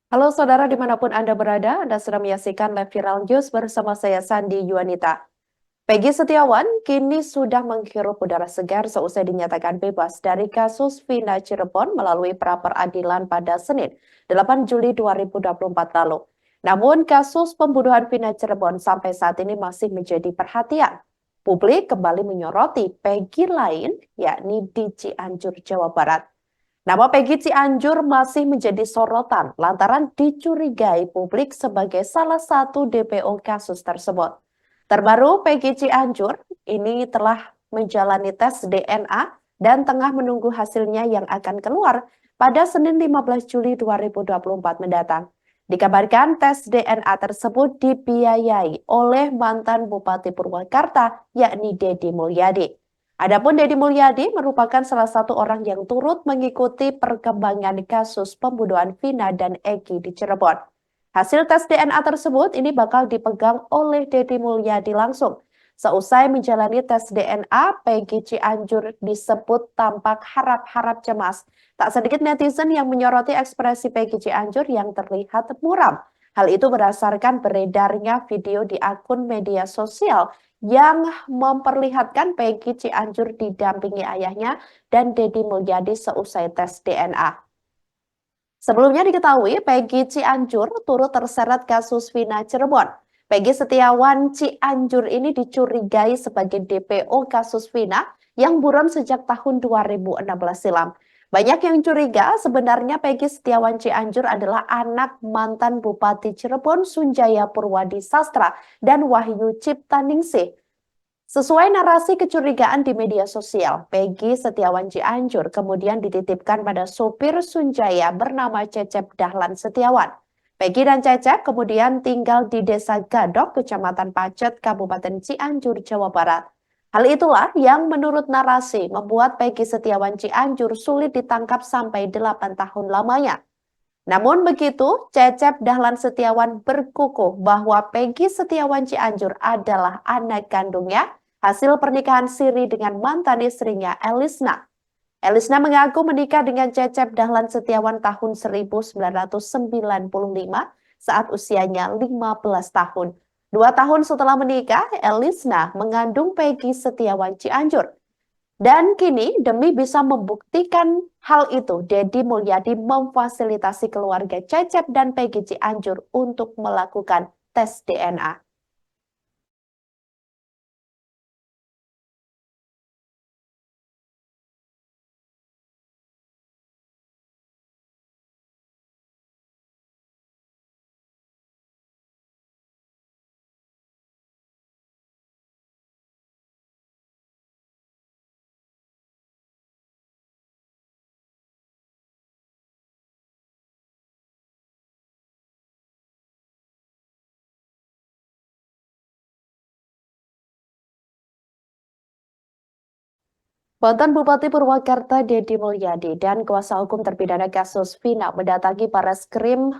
Halo saudara dimanapun Anda berada, Anda sedang menyaksikan live viral news bersama saya Sandi Yuanita. Peggy Setiawan kini sudah menghirup udara segar seusai dinyatakan bebas dari kasus Vina Cirebon melalui pra-peradilan pada Senin, 8 Juli 2024 lalu. Namun kasus pembunuhan Vina Cirebon sampai saat ini masih menjadi perhatian. Publik kembali menyoroti Peggy lain, yakni di Cianjur, Jawa Barat. Nama Peggy Cianjur masih menjadi sorotan lantaran dicurigai publik sebagai salah satu DPO kasus tersebut. Terbaru, Peggy Cianjur ini telah menjalani tes DNA dan tengah menunggu hasilnya yang akan keluar pada Senin 15 Juli 2024 mendatang. Dikabarkan tes DNA tersebut dibiayai oleh mantan Bupati Purwakarta, yakni Deddy Mulyadi. Adapun Deddy Mulyadi merupakan salah satu orang yang turut mengikuti perkembangan kasus pembunuhan Vina dan Egi di Cirebon. Hasil tes DNA tersebut ini bakal dipegang oleh Deddy Mulyadi langsung. Seusai menjalani tes DNA, Peggy Cianjur disebut tampak harap-harap cemas. Tak sedikit netizen yang menyoroti ekspresi Peggy Cianjur yang terlihat muram. Hal itu berdasarkan beredarnya video di akun media sosial yang memperlihatkan Peggy Cianjur didampingi ayahnya dan Deddy Mulyadi seusai tes DNA. Sebelumnya diketahui Peggy Cianjur turut terseret kasus Vina Cirebon. Peggy Setiawan Cianjur ini dicurigai sebagai DPO kasus Vina yang buron sejak tahun 2016 silam. Banyak yang curiga sebenarnya Peggy Setiawan Cianjur adalah anak mantan Bupati Cirebon Sunjaya Purwadi Sastra dan Wahyu Ciptaningsih. Sesuai narasi kecurigaan di media sosial, Peggy Setiawan Cianjur kemudian dititipkan pada sopir Sunjaya bernama Cecep Dahlan Setiawan. Peggy dan Cecep kemudian tinggal di Desa Gadok, Kecamatan Pacet, Kabupaten Cianjur, Jawa Barat. Hal itulah yang menurut narasi membuat Peggy Setiawan Cianjur sulit ditangkap sampai 8 tahun lamanya. Namun begitu, Cecep Dahlan Setiawan berkukuh bahwa Peggy Setiawan Cianjur adalah anak kandungnya hasil pernikahan siri dengan mantan istrinya Elisna. Elisna mengaku menikah dengan Cecep Dahlan Setiawan tahun 1995 saat usianya 15 tahun. 2 tahun setelah menikah, Elisna mengandung Peggy Setiawan Cianjur. Dan kini demi bisa membuktikan hal itu, Deddy Mulyadi memfasilitasi keluarga Cecep dan Peggy Cianjur untuk melakukan tes DNA. Mantan Bupati Purwakarta Deddy Mulyadi dan kuasa hukum terpidana kasus Vina mendatangi Barreskrim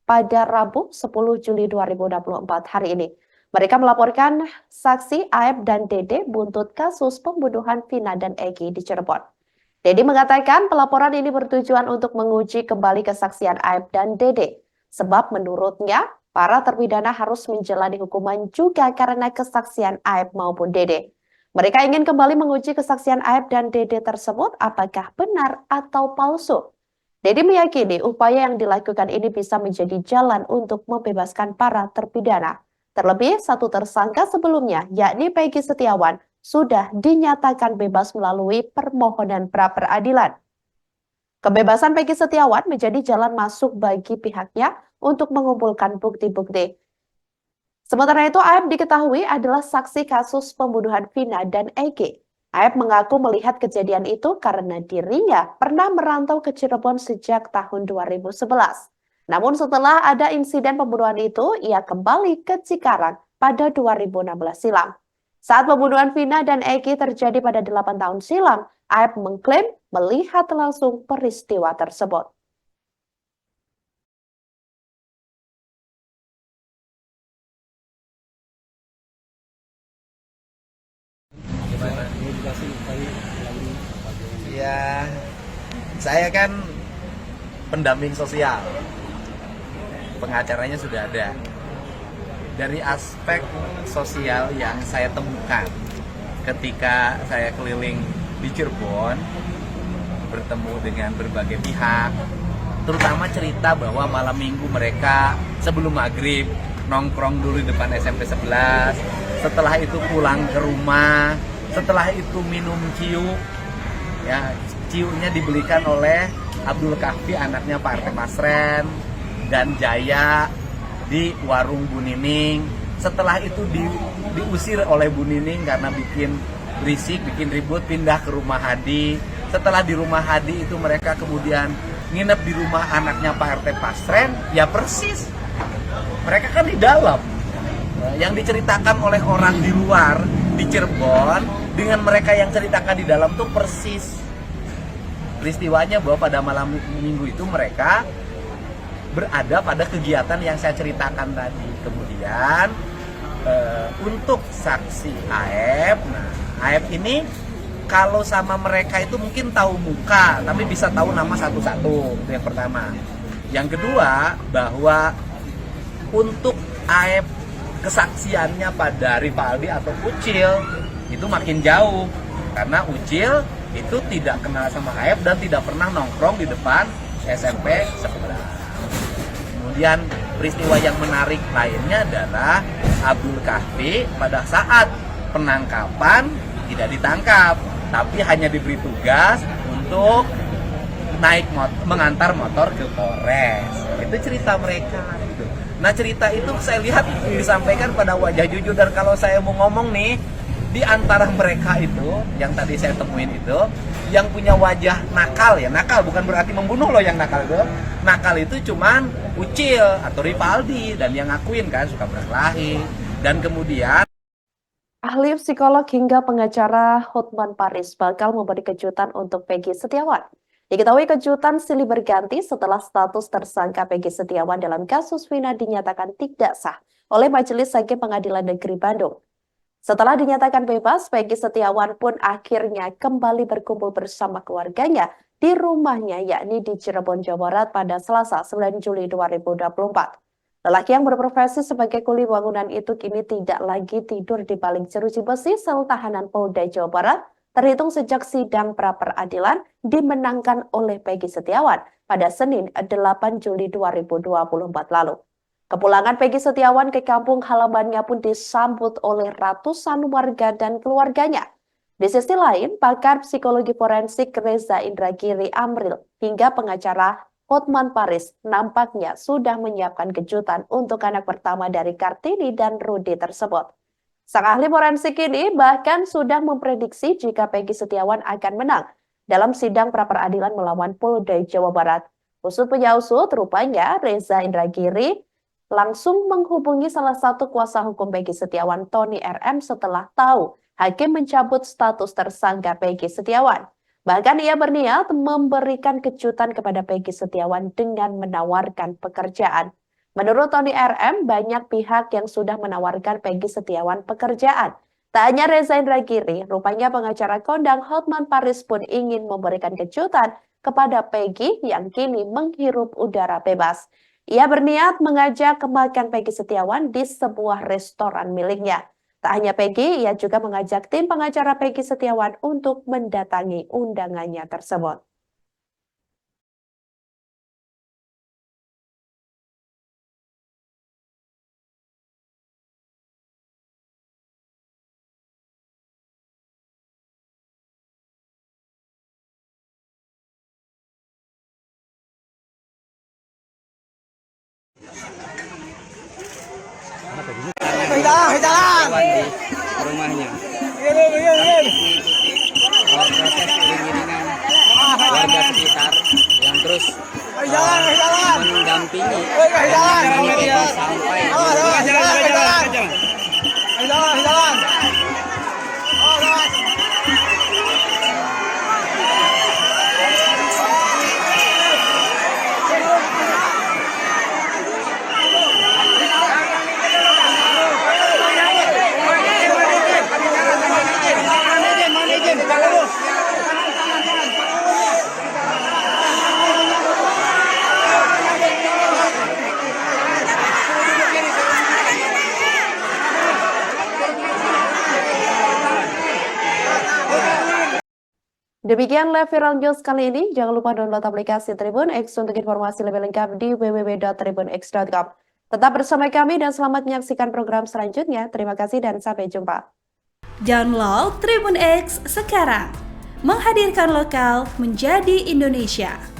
pada Rabu 10 Juli 2024 hari ini. Mereka melaporkan saksi Aep dan Dede buntut kasus pembunuhan Vina dan Egi di Cirebon. Deddy mengatakan pelaporan ini bertujuan untuk menguji kembali kesaksian Aep dan Dede. Sebab menurutnya, para terpidana harus menjalani hukuman juga karena kesaksian Aep maupun Dede. Mereka ingin kembali menguji kesaksian Aep dan Dede tersebut apakah benar atau palsu. Deddy meyakini upaya yang dilakukan ini bisa menjadi jalan untuk membebaskan para terpidana. Terlebih, satu tersangka sebelumnya, yakni Peggy Setiawan, sudah dinyatakan bebas melalui permohonan pra-peradilan. Kebebasan Peggy Setiawan menjadi jalan masuk bagi pihaknya untuk mengumpulkan bukti-bukti. Sementara itu, Aep diketahui adalah saksi kasus pembunuhan Vina dan Egi. Aep mengaku melihat kejadian itu karena dirinya pernah merantau ke Cirebon sejak tahun 2011. Namun setelah ada insiden pembunuhan itu, ia kembali ke Cikarang pada 2016 silam. Saat pembunuhan Vina dan Egi terjadi pada 8 tahun silam, Aep mengklaim melihat langsung peristiwa tersebut. Ya, saya kan pendamping sosial. pengacaranya sudah ada. Dari aspek sosial yang saya temukan ketika saya keliling di Cirebon, bertemu dengan berbagai pihak, terutama cerita bahwa malam minggu mereka sebelum maghrib nongkrong dulu di depan SMP 11, setelah itu pulang ke rumah, setelah itu minum ciu, ya ciunya dibelikan oleh Abdul Kahfi, anaknya Pak RT Pasren, dan Jaya di warung Bu Nining. Setelah itu diusir oleh Bu Nining karena bikin berisik, bikin ribut, pindah ke rumah Hadi. Setelah di rumah Hadi itu mereka kemudian nginep di rumah anaknya Pak RT Pasren, ya persis. Mereka kan di dalam. Yang diceritakan oleh orang di luar di Cirebon dengan mereka yang ceritakan di dalam tuh persis. Peristiwanya bahwa pada malam minggu itu mereka berada pada kegiatan yang saya ceritakan tadi. Kemudian untuk saksi Aep, nah Aep ini kalau sama mereka itu mungkin tahu muka, tapi bisa tahu nama satu-satu. Itu yang pertama. Yang kedua, bahwa untuk Aep kesaksiannya pada Rivaldi atau Ucil itu makin jauh, karena Ucil itu tidak kenal sama Aep dan tidak pernah nongkrong di depan SMP 11. Kemudian peristiwa yang menarik lainnya adalah Abdul Kahfi pada saat penangkapan tidak ditangkap, tapi hanya diberi tugas untuk mengantar motor ke Polres. Itu cerita mereka. Nah cerita itu saya lihat disampaikan pada wajah jujur, dan kalau saya mau ngomong nih, di antara mereka itu yang tadi saya temuin itu yang punya wajah nakal, ya nakal bukan berarti membunuh loh, yang nakal itu cuman Ucil atau Rivaldi, dan yang ngakuin kan suka berkelahi. Dan kemudian Ahli psikolog hingga pengacara Hotman Paris bakal memberi kejutan untuk Peggy Setiawan. Diketahui kejutan silih berganti setelah status tersangka Peggy Setiawan dalam kasus Vina dinyatakan tidak sah oleh Majelis Hakim Pengadilan Negeri Bandung. Setelah dinyatakan bebas, Peggy Setiawan pun akhirnya kembali berkumpul bersama keluarganya di rumahnya, yakni di Cirebon, Jawa Barat pada Selasa 9 Juli 2024. Lelaki yang berprofesi sebagai kuli bangunan itu kini tidak lagi tidur di balik jeruji besi sel tahanan Polda Jawa Barat, terhitung sejak sidang pra-peradilan dimenangkan oleh Peggy Setiawan pada Senin 8 Juli 2024 lalu. Kepulangan Peggy Setiawan ke kampung halamannya pun disambut oleh ratusan warga dan keluarganya. Di sisi lain, pakar psikologi forensik Reza Indragiri Amril hingga pengacara Hotman Paris nampaknya sudah menyiapkan kejutan untuk anak pertama dari Kartini dan Rudy tersebut. Sang ahli forensik ini bahkan sudah memprediksi jika Peggy Setiawan akan menang dalam sidang pra-peradilan melawan Polda Jawa Barat. Usut punya usut, rupanya Reza Indragiri langsung menghubungi salah satu kuasa hukum Peggy Setiawan, Tony RM, setelah tahu hakim mencabut status tersangka Peggy Setiawan. Bahkan ia berniat memberikan kejutan kepada Peggy Setiawan dengan menawarkan pekerjaan. Menurut Tony RM, banyak pihak yang sudah menawarkan Peggy Setiawan pekerjaan. Tak hanya Reza Indragiri, rupanya pengacara kondang Hotman Paris pun ingin memberikan kejutan kepada Peggy yang kini menghirup udara bebas. Ia berniat mengajak makan Peggy Setiawan di sebuah restoran miliknya. Tak hanya Peggy, ia juga mengajak tim pengacara Peggy Setiawan untuk mendatangi undangannya tersebut. Di rumahnya mengikuti proses iring-iringan warga sekitar yang terus mendampingi sampai Demikian live viral news kali ini. Jangan lupa download aplikasi Tribun X untuk informasi lebih lengkap di www.tribunx.com. Tetap bersama kami dan selamat menyaksikan program selanjutnya. Terima kasih dan sampai jumpa. Download Tribun X sekarang. Menghadirkan lokal menjadi Indonesia.